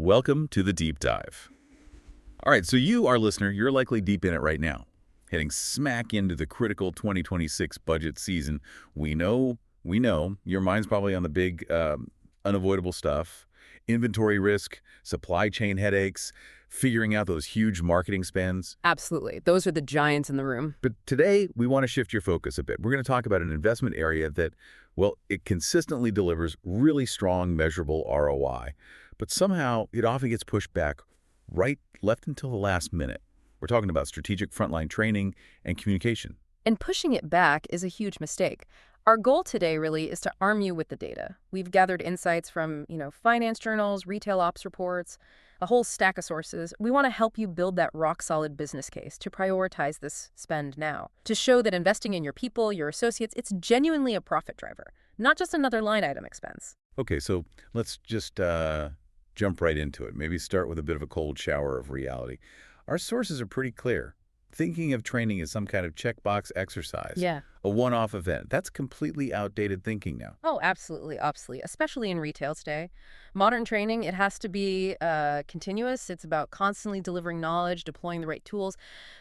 Welcome to the Deep Dive. All right, so you, our listener, you're likely deep in it right now, heading smack into the critical 2026 budget season. We know, your mind's probably on the big, unavoidable stuff, inventory risk, supply chain headaches, figuring out those huge marketing spends. Absolutely. Those are the giants in the room. But today, we want to shift your focus a bit. We're going to talk about an investment area that, well, it consistently delivers really strong, measurable ROI. But somehow, it often gets pushed back left until the last minute. We're talking about strategic frontline training and communication. And pushing it back is a huge mistake. Our goal today really is to arm you with the data. We've gathered insights from, finance journals, retail ops reports, a whole stack of sources. We want to help you build that rock-solid business case to prioritize this spend now, to show that investing in your people, your associates, it's genuinely a profit driver, not just another line item expense. Okay, so let's just jump right into it. Maybe start with a bit of a cold shower of reality. Our sources are pretty clear. Thinking of training as some kind of checkbox exercise, Yeah. a one-off event, that's completely outdated thinking now. Oh, absolutely, obsolete, especially in retail today. Modern training, it has to be continuous. It's about constantly delivering knowledge, deploying the right tools.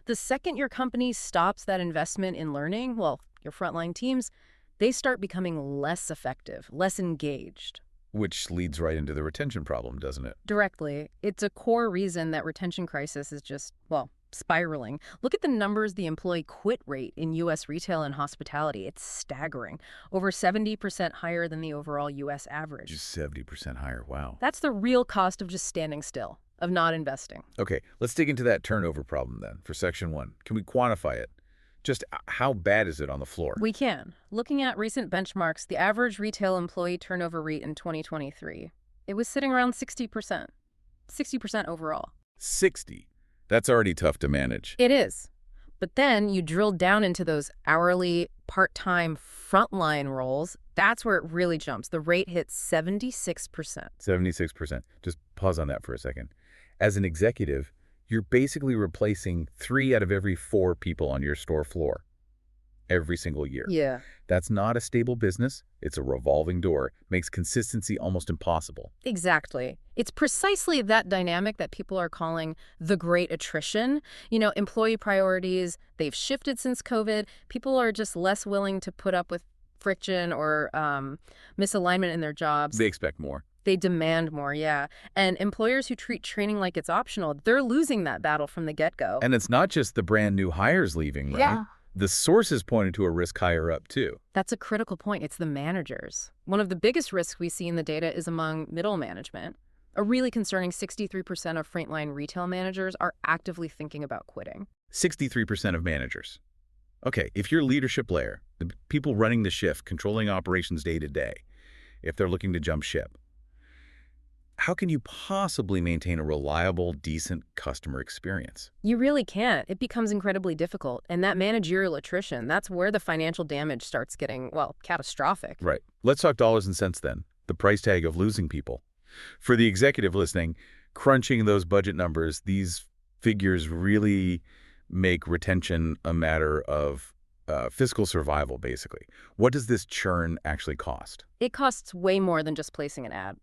The second your company stops that investment in learning, well, your frontline teams, they start becoming less effective, less engaged. Which leads right into the retention problem, doesn't it? Directly, it's a core reason that retention crisis is just, well, spiraling. Look at the numbers, the employee quit rate in U.S. retail and hospitality. It's staggering. Over 70% higher than the overall U.S. average. Just 70% higher, wow. That's the real cost of just standing still, of not investing. Okay, let's dig into that turnover problem then for Section 1. Can we quantify it? Just how bad is it on the floor? We can. Looking at recent benchmarks, the average retail employee turnover rate in 2023, it was sitting around 60%. 60% overall. 60. That's already tough to manage. It is. But then you drill down into those hourly, part-time, frontline roles. That's where it really jumps. The rate hits 76%. 76%. Just pause on that for a second. As an executive, you're basically replacing 3 out of every 4 people on your store floor every single year. Yeah. That's not a stable business. It's a revolving door. Makes consistency almost impossible. Exactly. It's precisely that dynamic that people are calling the great attrition. Employee priorities, they've shifted since COVID. People are just less willing to put up with friction or misalignment in their jobs. They expect more. They demand more, yeah. And employers who treat training like it's optional, they're losing that battle from the get-go. And it's not just the brand new hires leaving, right? Yeah. The sources pointed to a risk higher up, too. That's a critical point. It's the managers. One of the biggest risks we see in the data is among middle management. A really concerning 63% of frontline retail managers are actively thinking about quitting. 63% of managers. Okay, if you're leadership layer, the people running the shift, controlling operations day to day, if they're looking to jump ship, how can you possibly maintain a reliable, decent customer experience? You really can't. It becomes incredibly difficult. And that managerial attrition, that's where the financial damage starts getting, well, catastrophic. Right. Let's talk dollars and cents then. The price tag of losing people. For the executive listening, crunching those budget numbers, these figures really make retention a matter of fiscal survival, basically. What does this churn actually cost? It costs way more than just placing an ad.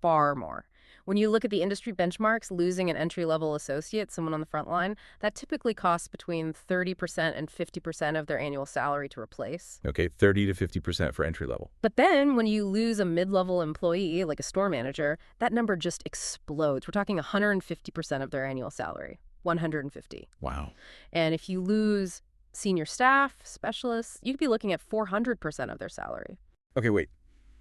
Far more. When you look at the industry benchmarks, losing an entry-level associate, someone on the front line, that typically costs between 30% and 50% of their annual salary to replace. Okay, 30 to 50% for entry level. But then when you lose a mid-level employee, like a store manager, that number just explodes. We're talking 150% of their annual salary. 150. Wow. And if you lose senior staff, specialists, you'd be looking at 400% of their salary. Okay, wait.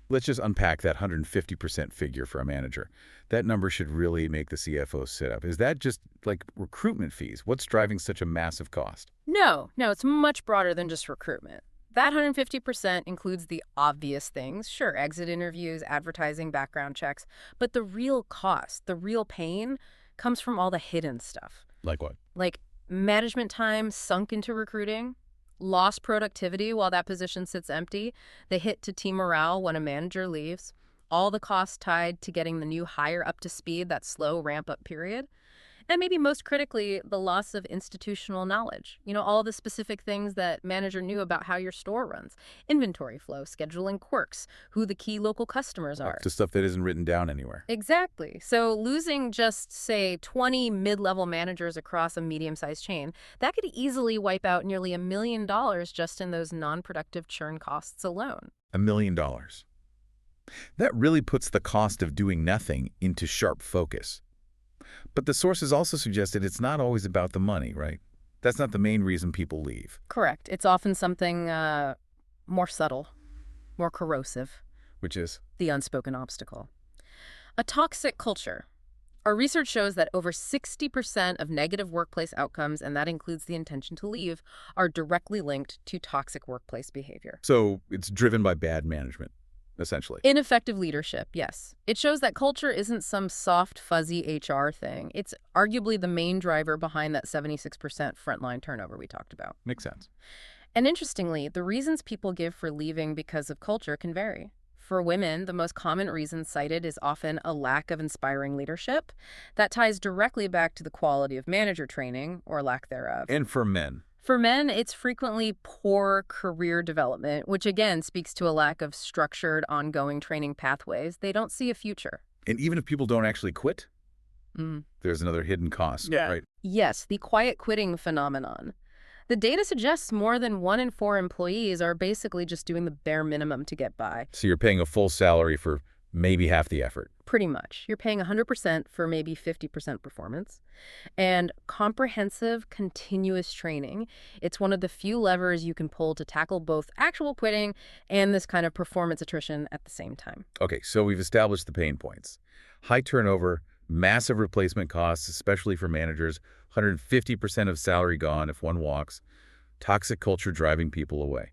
Let's just unpack that 150% figure for a manager. That number should really make the CFO sit up. Is that just like recruitment fees? What's driving such a massive cost? No, it's much broader than just recruitment. That 150% includes the obvious things. Sure, exit interviews, advertising, background checks. But the real cost, the real pain, comes from all the hidden stuff. Like what? Like management time sunk into recruiting, lost productivity while that position sits empty, the hit to team morale when a manager leaves, all the costs tied to getting the new hire up to speed, that slow ramp-up period. And maybe most critically, the loss of institutional knowledge. All the specific things that manager knew about how your store runs. Inventory flow, scheduling quirks, who the key local customers are. The stuff that isn't written down anywhere. Exactly. So losing just, say, 20 mid-level managers across a medium-sized chain, that could easily wipe out nearly $1 million just in those non-productive churn costs alone. $1 million. That really puts the cost of doing nothing into sharp focus. But the sources also suggested it's not always about the money, right? That's not the main reason people leave. Correct. It's often something more subtle, more corrosive. Which is? The unspoken obstacle. A toxic culture. Our research shows that over 60% of negative workplace outcomes, and that includes the intention to leave, are directly linked to toxic workplace behavior. So it's driven by bad management, essentially. Ineffective leadership, yes. It shows that culture isn't some soft, fuzzy HR thing. It's arguably the main driver behind that 76% frontline turnover we talked about. Makes sense. And interestingly, the reasons people give for leaving because of culture can vary. For women, the most common reason cited is often a lack of inspiring leadership. That ties directly back to the quality of manager training, or lack thereof. And for men? For men, it's frequently poor career development, which again speaks to a lack of structured, ongoing training pathways. They don't see a future. And even if people don't actually quit, there's another hidden cost, right? Yes, the quiet quitting phenomenon. The data suggests more than 1 in 4 employees are basically just doing the bare minimum to get by. So you're paying a full salary for maybe half the effort. Pretty much. You're paying 100% for maybe 50% performance. And comprehensive, continuous training, it's one of the few levers you can pull to tackle both actual quitting and this kind of performance attrition at the same time. Okay, so we've established the pain points. High turnover, massive replacement costs, especially for managers, 150% of salary gone if one walks, toxic culture driving people away.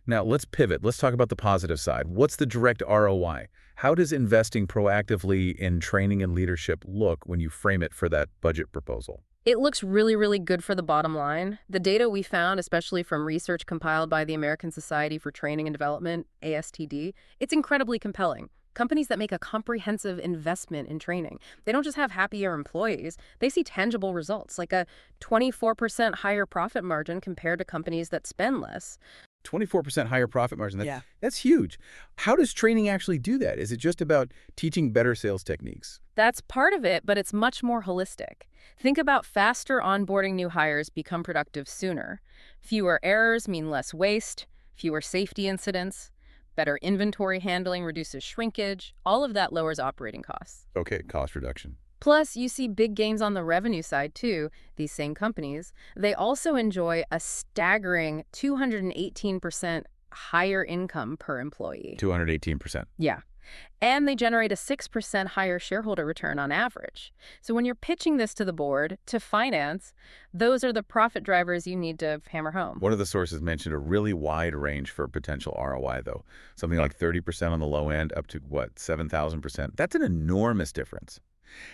Now, let's pivot. Let's talk about the positive side. What's the direct ROI? How does investing proactively in training and leadership look when you frame it for that budget proposal? It looks really, really good for the bottom line. The data we found, especially from research compiled by the American Society for Training and Development, ASTD, it's incredibly compelling. Companies that make a comprehensive investment in training, they don't just have happier employees, they see tangible results, like a 24% higher profit margin compared to companies that spend less. 24% higher profit margin. That's huge. How does training actually do that? Is it just about teaching better sales techniques? That's part of it, but it's much more holistic. Think about faster onboarding new hires become productive sooner. Fewer errors mean less waste, fewer safety incidents. Better inventory handling reduces shrinkage. All of that lowers operating costs. Okay, cost reduction. Plus, you see big gains on the revenue side, too. These same companies, they also enjoy a staggering 218% higher income per employee. 218%. Yeah. And they generate a 6% higher shareholder return on average. So when you're pitching this to the board, to finance, those are the profit drivers you need to hammer home. One of the sources mentioned a really wide range for potential ROI, though. Something like 30% on the low end, up to, 7,000%. That's an enormous difference.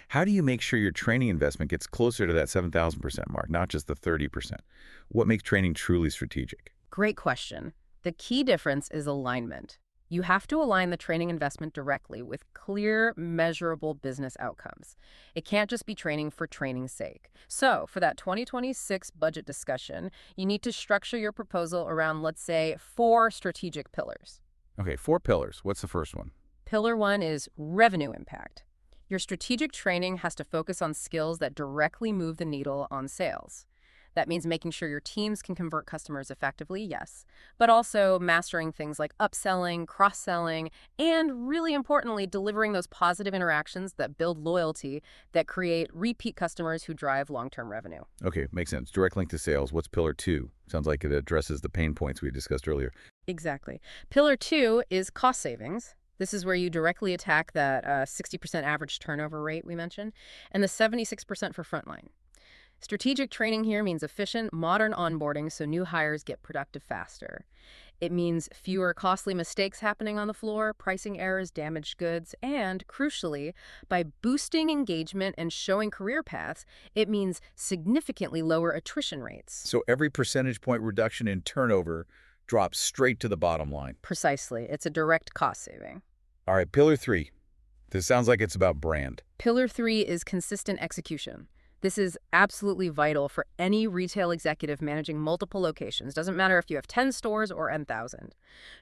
How do you make sure your training investment gets closer to that 7,000% mark, not just the 30%? What makes training truly strategic? Great question. The key difference is alignment. You have to align the training investment directly with clear, measurable business outcomes. It can't just be training for training's sake. So, for that 2026 budget discussion, you need to structure your proposal around, let's say, 4 strategic pillars. Okay, 4 pillars. What's the first one? Pillar 1 is revenue impact. Your strategic training has to focus on skills that directly move the needle on sales. That means making sure your teams can convert customers effectively, yes, but also mastering things like upselling, cross-selling, and really importantly, delivering those positive interactions that build loyalty, that create repeat customers who drive long-term revenue. Okay, makes sense. Direct link to sales. What's pillar 2? Sounds like it addresses the pain points we discussed earlier. Exactly. Pillar 2 is cost savings. This is where you directly attack that 60% average turnover rate we mentioned, and the 76% for frontline. Strategic training here means efficient, modern onboarding so new hires get productive faster. It means fewer costly mistakes happening on the floor, pricing errors, damaged goods, and, crucially, by boosting engagement and showing career paths, it means significantly lower attrition rates. So every percentage point reduction in turnover drops straight to the bottom line. Precisely. It's a direct cost saving. All right, pillar 3. This sounds like it's about brand. Pillar 3 is consistent execution. This is absolutely vital for any retail executive managing multiple locations. Doesn't matter if you have 10 stores or N,000.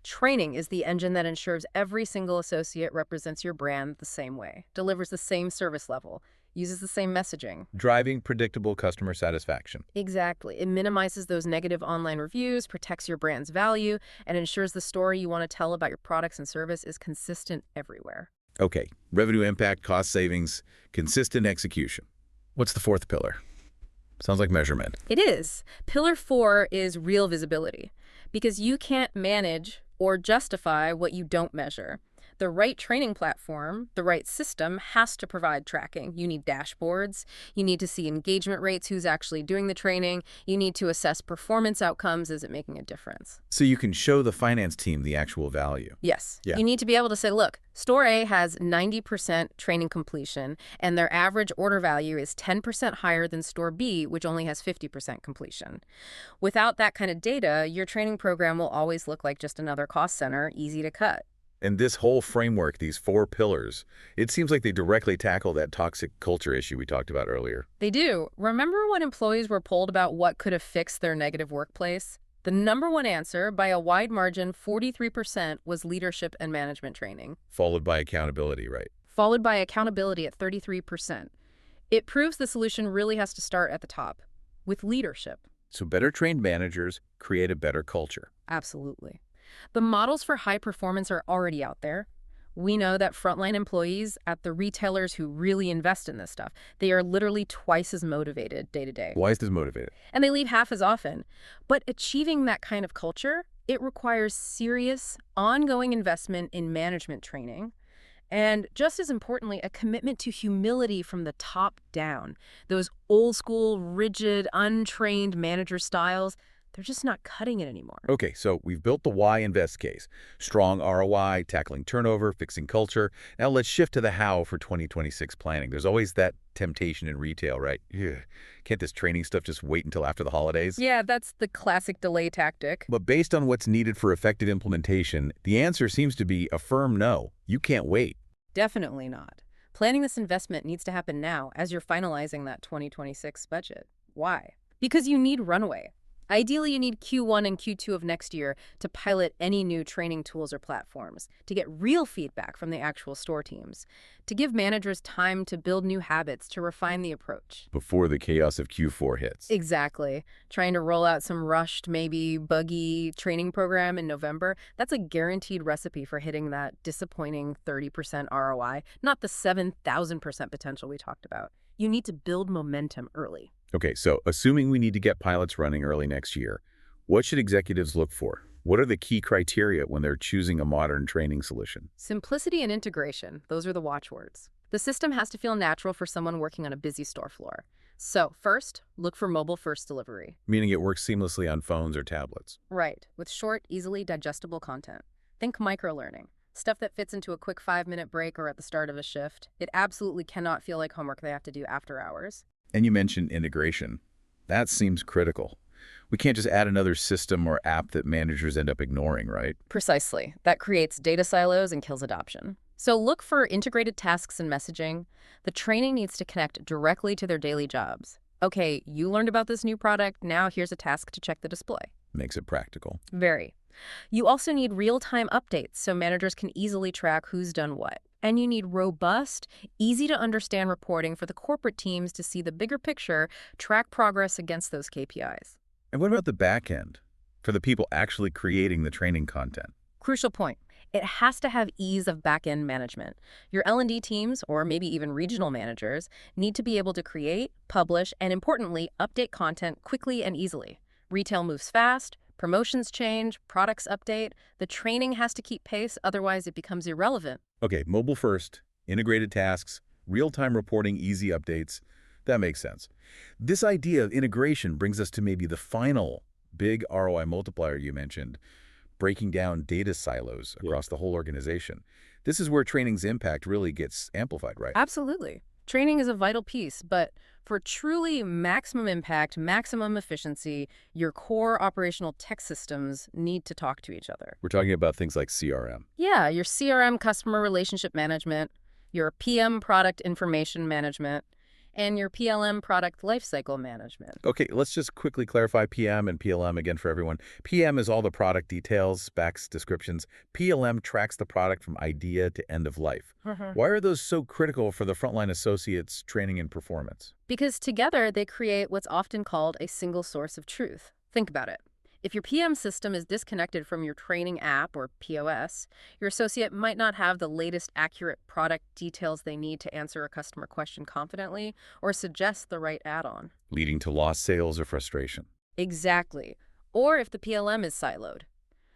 Training is the engine that ensures every single associate represents your brand the same way, delivers the same service level, uses the same messaging. Driving predictable customer satisfaction. Exactly. It minimizes those negative online reviews, protects your brand's value, and ensures the story you want to tell about your products and service is consistent everywhere. Okay, revenue impact, cost savings, consistent execution. What's the fourth pillar? Sounds like measurement. It is. Pillar 4 is real visibility, because you can't manage or justify what you don't measure. The right training platform, the right system has to provide tracking. You need dashboards. You need to see engagement rates, who's actually doing the training. You need to assess performance outcomes. Is it making a difference? So you can show the finance team the actual value. Yes. Yeah. You need to be able to say, look, Store A has 90% training completion, and their average order value is 10% higher than Store B, which only has 50% completion. Without that kind of data, your training program will always look like just another cost center, easy to cut. And this whole framework, these 4 pillars, it seems like they directly tackle that toxic culture issue we talked about earlier. They do. Remember when employees were polled about what could have fixed their negative workplace? The number one answer, by a wide margin, 43%, was leadership and management training. Followed by accountability, right? Followed by accountability at 33%. It proves the solution really has to start at the top, with leadership. So better trained managers create a better culture. Absolutely. The models for high performance are already out there. We know that frontline employees at the retailers who really invest in this stuff, they are literally twice as motivated day to day. Twice as motivated. And they leave half as often. But achieving that kind of culture, it requires serious, ongoing investment in management training. And just as importantly, a commitment to humility from the top down. Those old school, rigid, untrained manager styles, they're just not cutting it anymore. Okay, so we've built the why invest case. Strong ROI, tackling turnover, fixing culture. Now let's shift to the how for 2026 planning. There's always that temptation in retail, right? Ugh. Can't this training stuff just wait until after the holidays? Yeah, that's the classic delay tactic. But based on what's needed for effective implementation, the answer seems to be a firm no. You can't wait. Definitely not. Planning this investment needs to happen now as you're finalizing that 2026 budget. Why? Because you need runway. Ideally, you need Q1 and Q2 of next year to pilot any new training tools or platforms, to get real feedback from the actual store teams, to give managers time to build new habits, to refine the approach. Before the chaos of Q4 hits. Exactly. Trying to roll out some rushed, maybe buggy training program in November, that's a guaranteed recipe for hitting that disappointing 30% ROI, not the 7,000% potential we talked about. You need to build momentum early. Okay, so assuming we need to get pilots running early next year, what should executives look for? What are the key criteria when they're choosing a modern training solution? Simplicity and integration, those are the watchwords. The system has to feel natural for someone working on a busy store floor. So first, look for mobile-first delivery. Meaning it works seamlessly on phones or tablets. Right, with short, easily digestible content. Think microlearning. Stuff that fits into a quick 5-minute break or at the start of a shift. It absolutely cannot feel like homework they have to do after hours. And you mentioned integration. That seems critical. We can't just add another system or app that managers end up ignoring, right? Precisely. That creates data silos and kills adoption. So look for integrated tasks and messaging. The training needs to connect directly to their daily jobs. Okay, you learned about this new product. Now here's a task to check the display. Makes it practical. Very. You also need real-time updates so managers can easily track who's done what. And you need robust, easy-to-understand reporting for the corporate teams to see the bigger picture, track progress against those KPIs. And what about the back end? For the people actually creating the training content? Crucial point. It has to have ease of back-end management. Your L&D teams, or maybe even regional managers, need to be able to create, publish, and importantly, update content quickly and easily. Retail moves fast. Promotions change, products update. The training has to keep pace, otherwise it becomes irrelevant. Okay, mobile first, integrated tasks, real-time reporting, easy updates. That makes sense. This idea of integration brings us to maybe the final big ROI multiplier you mentioned, breaking down data silos across the whole organization. This is where training's impact really gets amplified, right? Absolutely. Training is a vital piece, but for truly maximum impact, maximum efficiency, your core operational tech systems need to talk to each other. We're talking about things like CRM. Yeah, your CRM, customer relationship management, your PM, product information management, and your PLM product lifecycle management. Okay, let's just quickly clarify PM and PLM again for everyone. PM is all the product details, specs, descriptions. PLM tracks the product from idea to end of life. Why are those so critical for the frontline associates' training and performance? Because together they create what's often called a single source of truth. Think about it. If your PM system is disconnected from your training app or POS, your associate might not have the latest accurate product details they need to answer a customer question confidently or suggest the right add-on. Leading to lost sales or frustration. Exactly. Or if the PLM is siloed,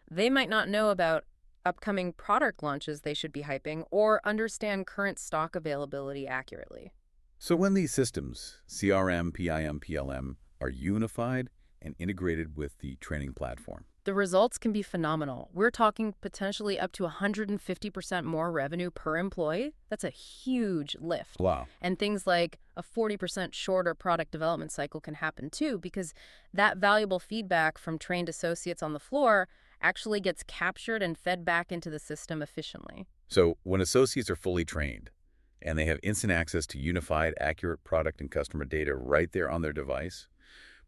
they might not know about upcoming product launches they should be hyping or understand current stock availability accurately. So when these systems, CRM, PIM, PLM, are unified and integrated with the training platform, The results can be phenomenal. We're talking potentially up to 150% more revenue per employee. That's a huge lift. wow, And things like a 40% shorter product development cycle can happen too, because that valuable feedback from trained associates on the floor actually gets captured and fed back into the system efficiently. so when associates are fully trained and they have instant access to unified, accurate product and customer data right there on their device,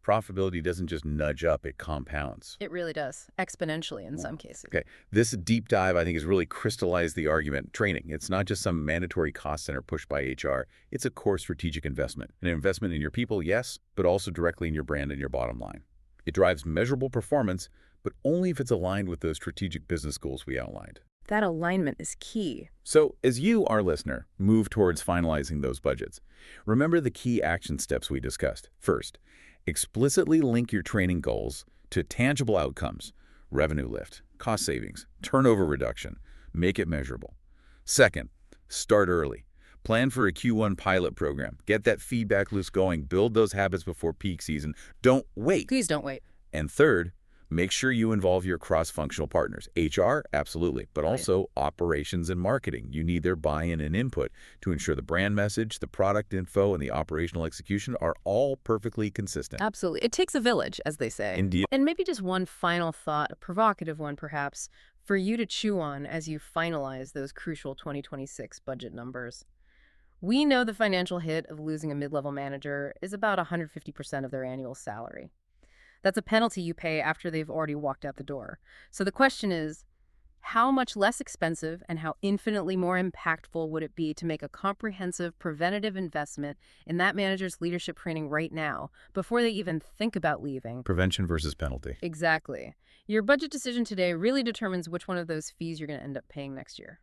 profitability doesn't just nudge up, it compounds. It really does, exponentially in some cases. Okay, this deep dive, I think, has really crystallized the argument. Training, it's not just some mandatory cost center pushed by HR. It's a core strategic investment. An investment in your people, yes, but also directly in your brand and your bottom line. It drives measurable performance, but only if it's aligned with those strategic business goals we outlined. That alignment is key. So, as you, our listener, move towards finalizing those budgets, remember the key action steps we discussed. First, explicitly link your training goals to tangible outcomes, revenue lift, cost savings, turnover reduction. Make it measurable. Second, start early. Plan for a Q1 pilot program. Get that feedback loop going. Build those habits before peak season. Don't wait. Please don't wait. And third, make sure you involve your cross-functional partners. HR, absolutely, but also operations and marketing. You need their buy-in and input to ensure the brand message, the product info, and the operational execution are all perfectly consistent. Absolutely. It takes a village, as they say. Indeed. And maybe just one final thought, a provocative one perhaps, for you to chew on as you finalize those crucial 2026 budget numbers. We know the financial hit of losing a mid-level manager is about 150% of their annual salary. That's a penalty you pay after they've already walked out the door. So the question is, how much less expensive and how infinitely more impactful would it be to make a comprehensive preventative investment in that manager's leadership training right now, before they even think about leaving? Prevention versus penalty. Exactly. Your budget decision today really determines which one of those fees you're going to end up paying next year.